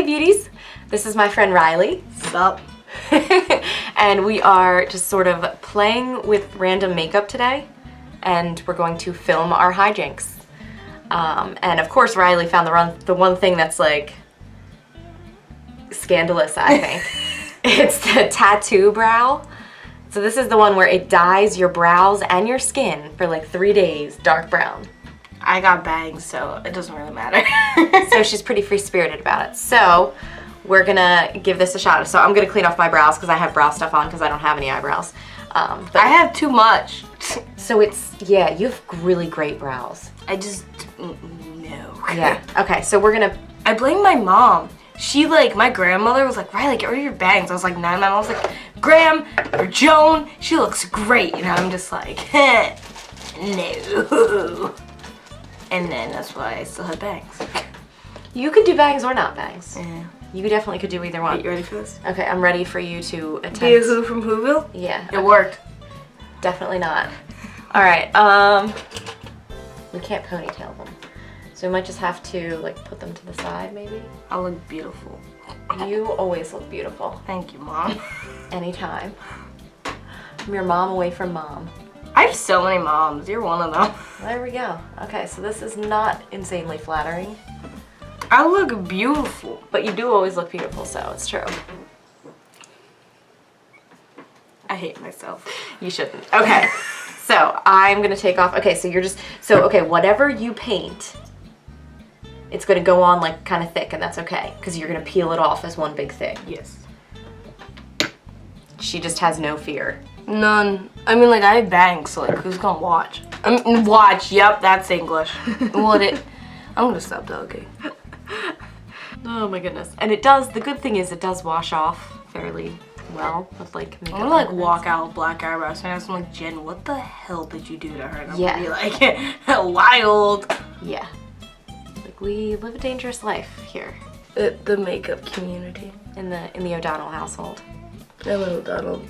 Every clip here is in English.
beauties, this is my friend Riley. Sup? And we are just sort of playing with random makeup today, and we're going to film our hijinks. And of course Riley found the one thing that's like scandalous, I think. It's the tattoo brow. So this is the one where it dyes your brows and your skin for like 3 days dark brown. I got bangs, so it doesn't really matter. So she's pretty free-spirited about it. So we're gonna give this a shot. So I'm gonna clean off my brows because I have brow stuff on because I don't have any eyebrows. But I have too much. So it's, yeah, you have really great brows. I just, no. Yeah, okay, so we're gonna... I blame my mom. She, like, my grandmother was like, Riley, get rid of your bangs. I was like, nah. My mom was like, Graham or Joan, she looks great. And I'm just like, no. And then that's why I still have bangs. You could do bangs or not bangs. Yeah. You definitely could do either one. Are you ready for this? Okay, I'm ready for you to attempt. Be a Who from Whoville? Yeah. It worked. Definitely not. All right, we can't ponytail them. So we might just have to like put them to the side maybe. I look beautiful. You always look beautiful. Thank you, Mom. Anytime. I'm your mom away from mom. I have so many moms. You're one of them. There we go. Okay, so this is not insanely flattering. I look beautiful. But you do always look beautiful, so it's true. I hate myself. You shouldn't. Okay, so I'm gonna take off. Okay, so you're just, so okay, whatever you paint, it's gonna go on like kind of thick, and that's okay, because you're gonna peel it off as one big thing. Yes. She just has no fear. None. I mean, like, I have bangs, so like, who's gonna watch? I mean, watch. Yep, that's English. I'm gonna stop talking. Oh my goodness. And it does, the good thing is it does wash off fairly well with like makeup. I'm gonna like walk out with black eyebrows and I'm like, Jen, what the hell did you do to her? And I'm Yeah. gonna be like, wild. Yeah. Like we live a dangerous life here. The makeup community. In the O'Donnell household. I love O'Donnell.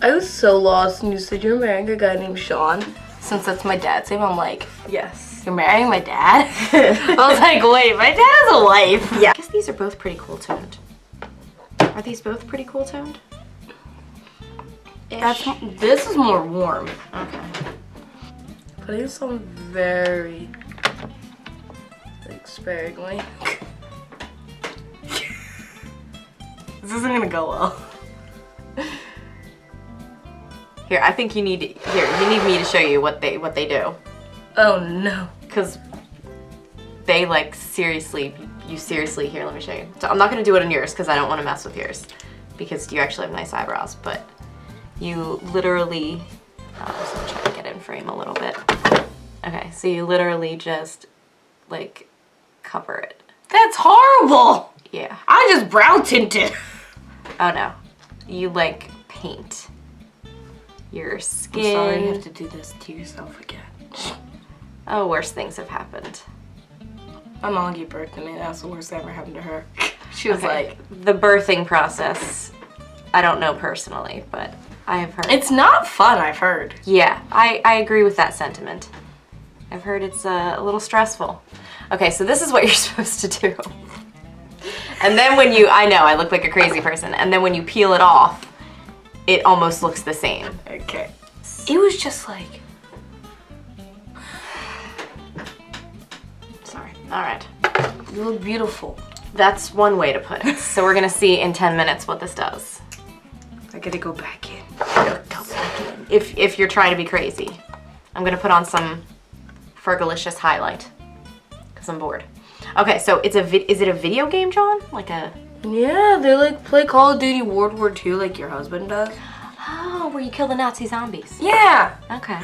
I was so lost and you said you're marrying a guy named Sean. Since that's my dad's name, I'm like, Yes. you're marrying my dad? I was like, wait, my dad has a wife. Yeah. I guess these are both pretty cool toned. Are these both pretty cool toned? This is more warm. Okay. Putting some very, like, sparingly. This isn't gonna go well. Here, I think you need me to show you what they do. Oh no. Cause they like seriously, here, let me show you. So I'm not gonna do it on yours because I don't want to mess with yours because you actually have nice eyebrows, but you literally, I'm just gonna try to get in frame a little bit. Okay, so you literally just like cover it. That's horrible. Yeah. I just brow tinted. Oh no. You like paint your I'm skin. sorry you have to do this to yourself again. Oh, worse things have happened. My mom gave birth to me. That's the worst that ever happened to her. She was like, the birthing process, I don't know personally, but I have heard. it's not fun, I've heard. Yeah, I agree with that sentiment. I've heard it's a little stressful. Okay, so this is what you're supposed to do. And then when you, I know, I look like a crazy person, and then when you peel it off, it almost looks the same. Okay. It was just like... Sorry. All right. You look beautiful. That's one way to put it. So we're gonna see in 10 minutes what this does. I gotta go back in. Go back in. If you're trying to be crazy. I'm gonna put on some Fergalicious highlight because I'm bored. Okay, so is it a video game, John? Like a... Yeah, they like play Call of Duty World War II like your husband does. Oh, where you kill the Nazi zombies. Yeah. Okay.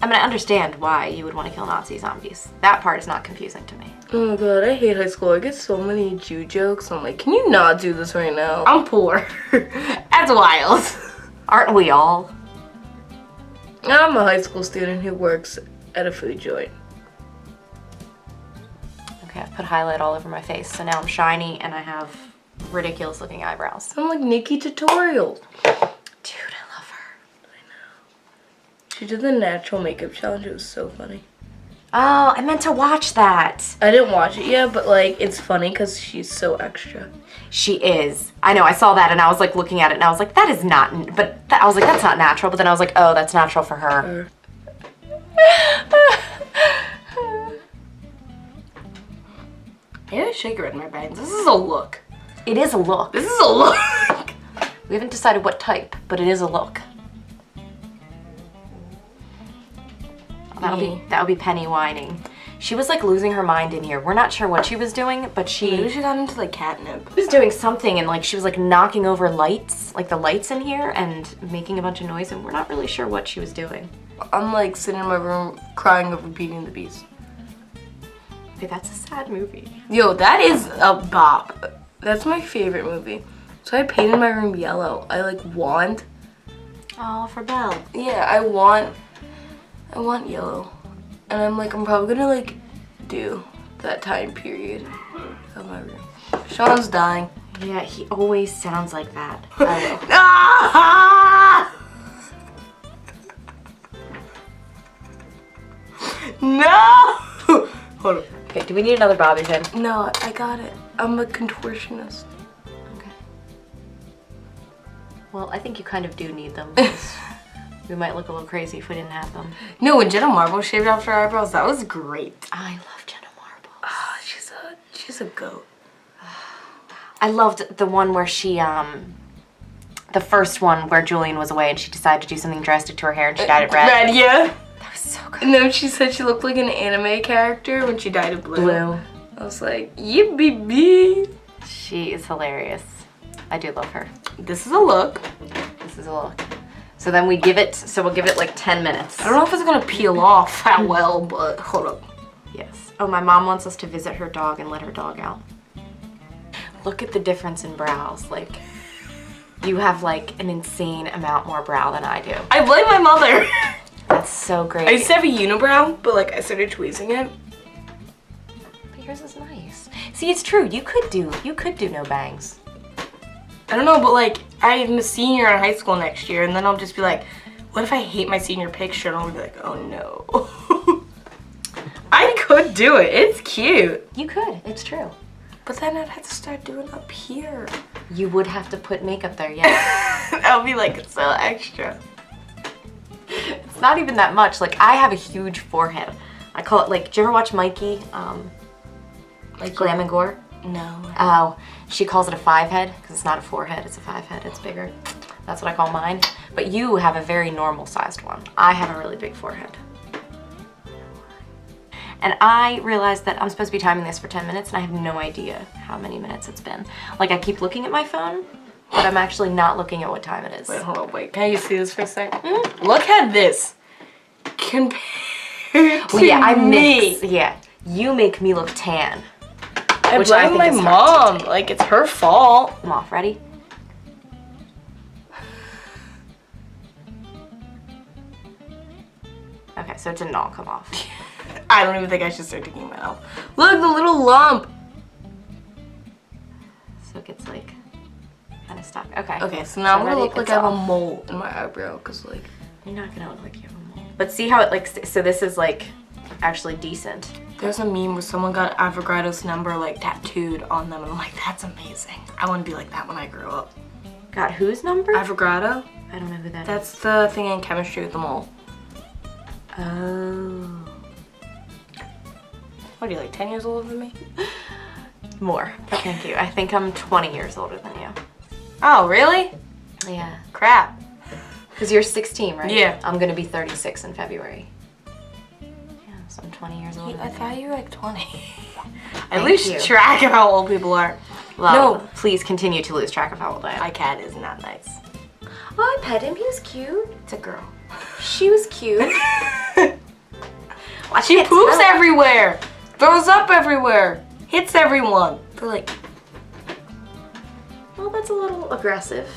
I mean, I understand why you would want to kill Nazi zombies. That part is not confusing to me. Oh my god, I hate high school. I get so many Jew jokes. I'm like, can you not do this right now? I'm poor. That's wild. Aren't we all? I'm a high school student who works at a food joint. Okay, I've put highlight all over my face, so now I'm shiny and I have ridiculous looking eyebrows. I'm like Nikki Tutorial. Dude, I love her. I know. She did the natural makeup challenge. It was so funny. Oh, I meant to watch that. I didn't watch it yet, but like it's funny because she's so extra. She is. I know, I saw that and I was like looking at it and I was like, that is not, I was like, that's not natural. But then I was like, oh, that's natural for her. Maybe I should get rid of my bangs. This is a look. It is a look. This is a look. We haven't decided what type, but it is a look. That would be Penny whining. She was like losing her mind in here. We're not sure what she was doing, but Maybe she got into like catnip. She was doing something and like she was like knocking over lights, like the lights in here, and making a bunch of noise, and we're not really sure what she was doing. I'm like sitting in my room crying over Beauty and the Beast. Okay, that's a sad movie. Yo, that is a bop. That's my favorite movie. So I painted my room yellow. I like want. Oh, for Belle. Yeah, I want yellow. And I'm probably gonna like do that time period of my room. Sean's dying. Yeah, he always sounds like that. No! Hold on. Okay, do we need another bobby pin? No, I got it. I'm a contortionist. Okay. Well, I think you kind of do need them. Because we might look a little crazy if we didn't have them. No, when Jenna Marble shaved off her eyebrows, that was great. I love Jenna Marble. Oh, she's a goat. I loved the one where she, the first one where Julian was away and she decided to do something drastic to her hair and she dyed it red. Red, yeah. That was so good. And then she said she looked like an anime character when she dyed it blue. Blue. I was like, yippee. She is hilarious. I do love her. This is a look. This is a look. So then we'll give it like 10 minutes. I don't know if it's gonna peel off that well, but hold up. Yes. Oh, my mom wants us to visit her dog and let her dog out. Look at the difference in brows. Like, you have like an insane amount more brow than I do. I blame my mother. That's so great. I used to have a unibrow, but like I started tweezing it. But yours is nice. See, it's true. You could do no bangs. I don't know, but like I'm a senior in high school next year, and then I'll just be like, what if I hate my senior picture? And I'll be like, oh no. I could do it. It's cute. You could. It's true. But then I'd have to start doing up here. You would have to put makeup there, yeah. That would be like so extra. It's not even that much. Like, I have a huge forehead. I call it like, do you ever watch Mikey? Like Glam and Gore? No. Oh, she calls it a 5-head because it's not a 4-head, it's a 5-head, it's bigger. That's what I call mine. But you have a very normal sized one. I have a really big forehead. And I realized that I'm supposed to be timing this for 10 minutes and I have no idea how many minutes it's been. Like, I keep looking at my phone, but I'm actually not looking at what time it is. Wait, hold on, wait. Can you see this for a second? Mm-hmm. Look at this. Compared to well, yeah, I me. mix. Yeah, you make me look tan. I blame my mom. Like, it's her fault. I'm off. Ready? Okay, so it didn't all come off. I don't even think I should start taking mine off. Look, the little lump. So it gets like kind of stuck. Okay. Okay, so now I'm gonna look like I have off. a mole in my eyebrow, cause like you're not gonna look like you have a mole. But see how it like. So this is like actually decent. There's a meme where someone got Avogadro's number like tattooed on them, and I'm like, that's amazing. I want to be like that when I grow up. Got whose number? Avogadro. I don't know who that is. That's the thing in chemistry with the mole. Oh. What are you, like 10 years older than me? More, but thank you. I think I'm 20 years older than you. Oh, really? Yeah. Crap. Because you're 16, right? Yeah. I'm gonna be 36 in February. Yeah, so I'm 20 years older. I thought you were like 20. I Thank lose you. track of how old people are. Well, No. please continue to lose track of how old I am. My cat is not nice. Oh, I pet him. He was cute. It's a girl. She was cute. Well, She poops everywhere. Throws up everywhere. Hits everyone. They're like, Well, that's a little aggressive.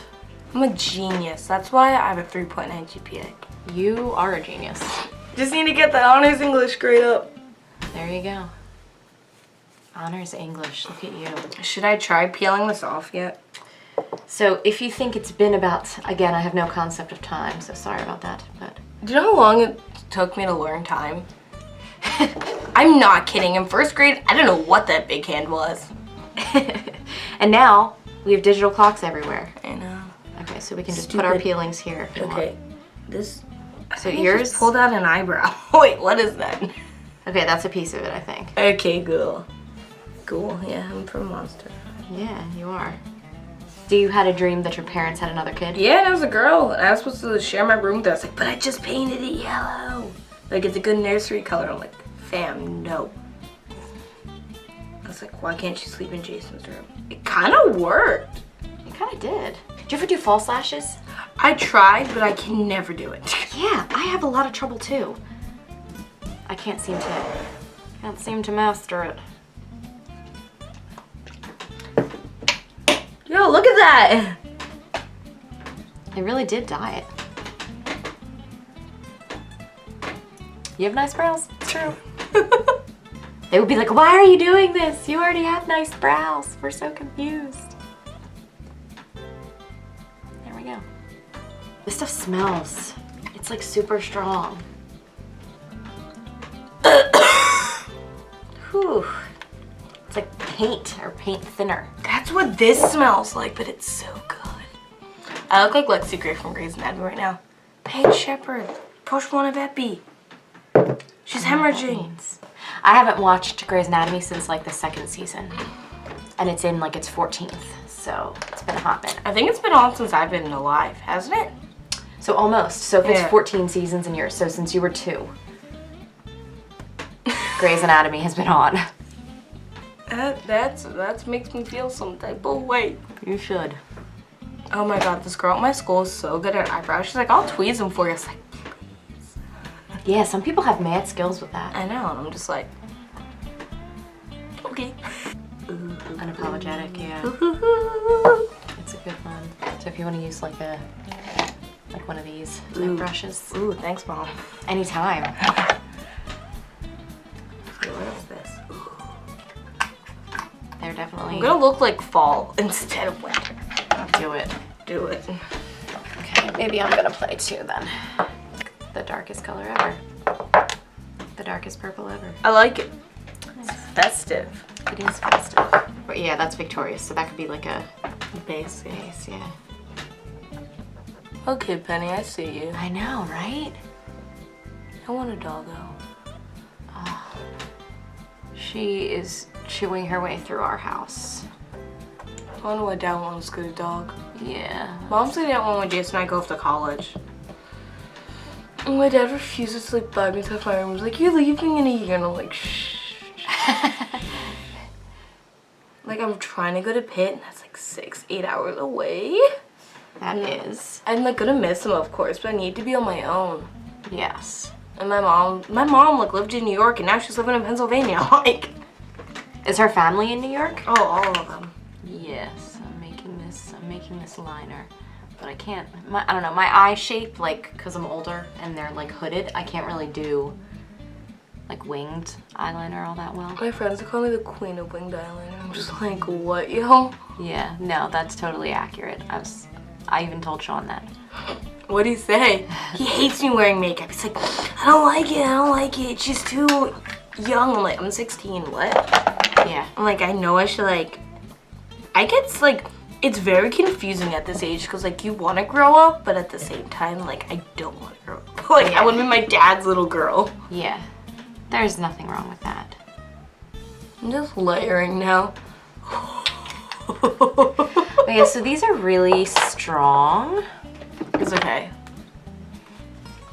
I'm a genius. That's why I have a 3.9 GPA. You are a genius. Just need to get the honors English grade up. There you go. Honors English. Look at you. Should I try peeling this off yet? So if you think it's been about, again, I have no concept of time, so sorry about that, but Do you know how long it took me to learn time? I'm not kidding. In first grade, I don't know what that big hand was. And now we have digital clocks everywhere. I know. Okay, so we can just put our peelings here if you want. This. So yours pulled out an eyebrow. Wait, what is that? Okay, that's a piece of it, I think. Okay, cool. Cool. Yeah, I'm from Monster. Yeah, you are. Do you had a dream that your parents had another kid? Yeah, and I was a girl. And I was supposed to share my room with her. I was like, but I just painted it yellow. Like, it's a good nursery color. I'm like, fam, no. I was like, why can't she sleep in Jason's room? It kind of worked. It kind of did. Did you ever do false lashes? I tried, but I can never do it. Yeah, I have a lot of trouble too. I can't seem to master it. Yo, look at that. I really did dye it. You have nice brows. It's true. They would be like, why are you doing this? You already have nice brows. We're so confused. There we go. This stuff smells. It's like super strong. Whew. It's like paint or paint thinner. That's what this smells like, but it's so good. I look like Lexi Gray from Grey's Anatomy right now. Paige Shepherd. Push one of Epi. She's hemorrhaging. I haven't watched Grey's Anatomy since like the 2nd season. And it's in like its 14th, so it's been a hot minute. I think it's been on since I've been alive, hasn't it? So almost. So if it's 14 seasons in yours, so since you were 2, Grey's Anatomy has been on. That makes me feel some type of way. You should. Oh my god, this girl at my school is so good at eyebrows. She's like, I'll tweeze them for you. It's like, please. Yeah, some people have mad skills with that. I know, and I'm just like, okay. Unapologetic, yeah. It's a good one. So if you want to use like one of these brushes. Ooh, thanks, Mom. Anytime. Okay, what is this? They're definitely... I'm gonna look like fall instead of winter. Do it. Do it. Okay, maybe I'm gonna play too then. The darkest color ever. The darkest purple ever. I like it. It's festive. It is festive. But yeah, that's Victorious, so that could be like a Base. base, yeah. Okay, Penny, I see you. I know, right? I want a doggo. Oh, she is chewing her way through our house. I wonder why Dad wants to get a dog. Yeah. Mom's gonna get one when Jason and I go off to college. And my dad refuses to like buy me stuff in my room. He's like, you're leaving in a year, and I'm like, shh. Like, I'm trying to go to Pitt, and that's like 6-8 hours away. That is. I'm like gonna miss him, of course, but I need to be on my own. Yes. And my mom like lived in New York, and now she's living in Pennsylvania. Like, is her family in New York? oh, all of them. Yes, I'm making this liner, but I can't. I don't know. My eye shape, like, cause I'm older and they're like hooded, I can't really do like winged eyeliner all that well. My friends call me the queen of winged eyeliner. I'm just like, what, yo? Yeah, no, that's totally accurate. I even told Sean that. What'd he say? He hates me wearing makeup. He's like, I don't like it. She's too young. I'm like, I'm 16, what? Yeah. I'm like, I know I should like, I get like, it's very confusing at this age because like you want to grow up, but at the same time, like I don't want to grow up. Like I want to be my dad's little girl. Yeah. There's nothing wrong with that. I'm just layering now. Okay, so these are really strong. It's okay.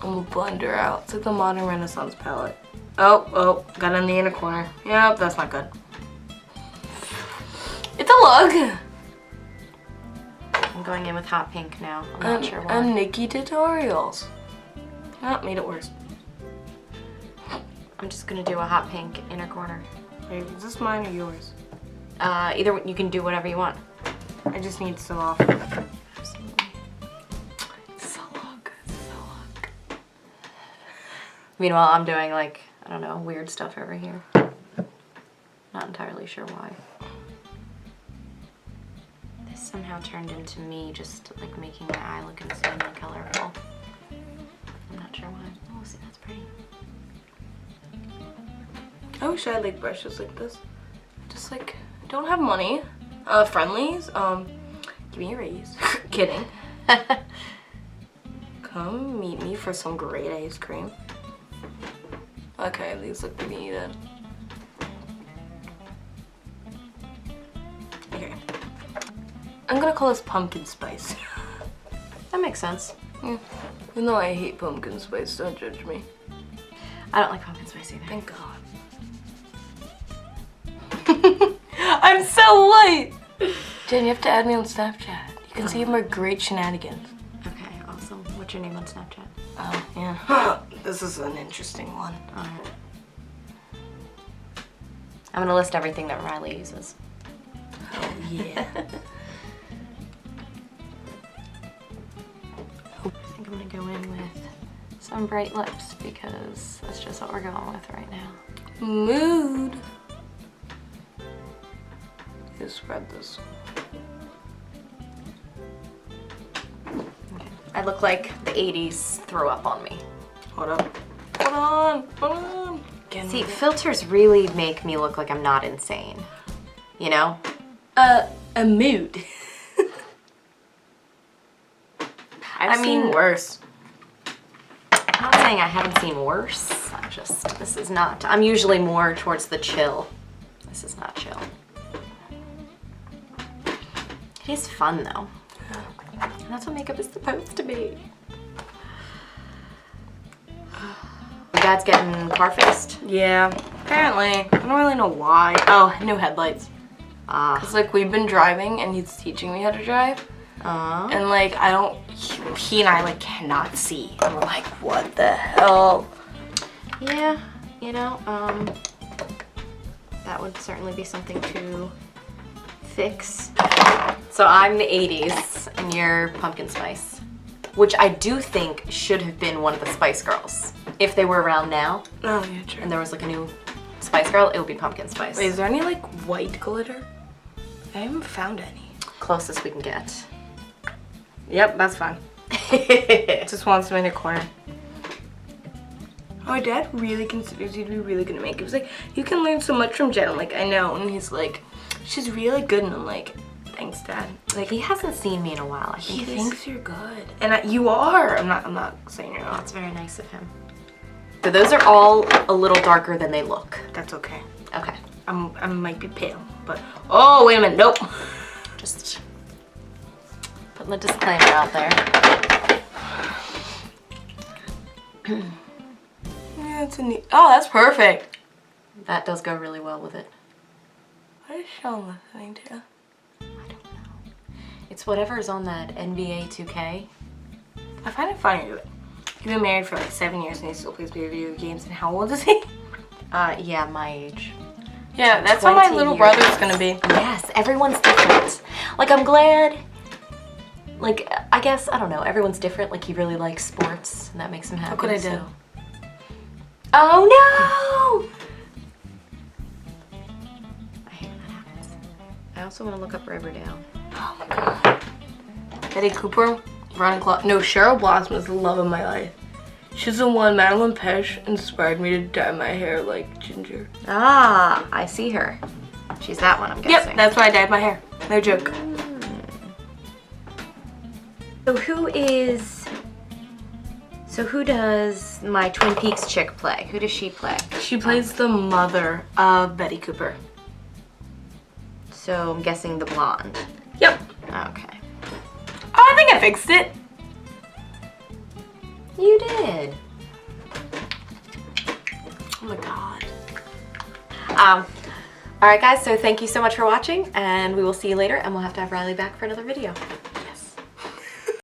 I'm gonna blend her out. It's like the Modern Renaissance palette. Oh, got in the inner corner. Yep, that's not good. It's a look. I'm going in with hot pink now. I'm not sure why. I'm Nikki Tutorials. Oh, made it worse. I'm just gonna do a hot pink inner corner. Wait, is this mine or yours? Either you can do whatever you want. I just need so off. Absolutely. So look. Meanwhile, I'm doing like, I don't know, weird stuff over here. Not entirely sure why. This somehow turned into me just like making my eye look insanely colorful. I'm not sure why. Oh, see, that's pretty. I wish I had like brushes like this. Just like, don't have money. Friendlies, give me a raise. Kidding. Come meet me for some great ice cream. Okay, these look pretty then. Okay. I'm gonna call this pumpkin spice. That makes sense. Yeah. Even though I hate pumpkin spice, don't judge me. I don't like pumpkin spice either. Thank God. I'm so white! Jen, you have to add me on Snapchat. You can see my great shenanigans. Okay, awesome. What's your name on Snapchat? Oh, yeah. This is an interesting one. Alright. I'm gonna list everything that Riley uses. Oh, yeah. I think I'm gonna go in with some bright lips because that's just what we're going with right now. Mood. Just spread this. Okay. I look like the 80s threw up on me. Hold up. Hold on. Hold on. See, filters really make me look like I'm not insane. You know? A mood. I mean, seen worse. I'm not saying I haven't seen worse. This is not. I'm usually more towards the chill. This is not chill. It is fun though. And that's what makeup is supposed to be. Dad's getting car-faced. Yeah, apparently. I don't really know why. Oh, new headlights. Cause like we've been driving and he's teaching me how to drive. And like he and I like cannot see. And we're like, what the hell? Yeah, you know, that would certainly be something to fix. So I'm the 80s and you're pumpkin spice, which I do think should have been one of the Spice Girls. If they were around now, Oh yeah, true. and there was like a new Spice Girl, it would be pumpkin spice. Wait, is there any like white glitter? I haven't found any. Closest we can get. Yep, that's fine. Just wants me in a corner. My dad really considers you to be really good at makeup. He's like, you can learn so much from Jen. I'm like, I know. And he's like, she's really good. And I'm like, thanks, Dad. Like, he hasn't seen me in a while. I think He thinks you're good. And you are. I'm not saying you're not. That's very nice of him. So those are all a little darker than they look. That's okay. Okay. I might be pale, but oh wait a minute, nope. Just putting the disclaimer out there. Yeah, it's a neat. Oh, that's perfect. That does go really well with it. What is Sean listening to? I don't know. It's whatever is on that NBA 2K. I find it funny that he's been married for like 7 years and he still plays video games. And how old is he? Yeah, my age. Yeah, that's how my 20 little years. brother's gonna be. Yes, everyone's different. Like, I'm glad, like, I guess, I don't know, everyone's different. Like, he really likes sports, and that makes him happy. What could I do? so- Oh, no! I hate when that happens. I also want to look up Riverdale. Oh my god. Betty Cooper, Ron Clark. No, Cheryl Blossom is the love of my life. She's the one Madeline Pesh inspired me to dye my hair like ginger. Ah, I see her. She's that one, I'm guessing. Yep, that's why I dyed my hair. No joke. So who does my Twin Peaks chick play? Who does she play? She plays the mother of Betty Cooper. So I'm guessing the blonde. Yep. Okay. Oh, I think I fixed it. You did. Oh my god. All right, guys, so thank you so much for watching, and we will see you later, and we'll have to have Riley back for another video.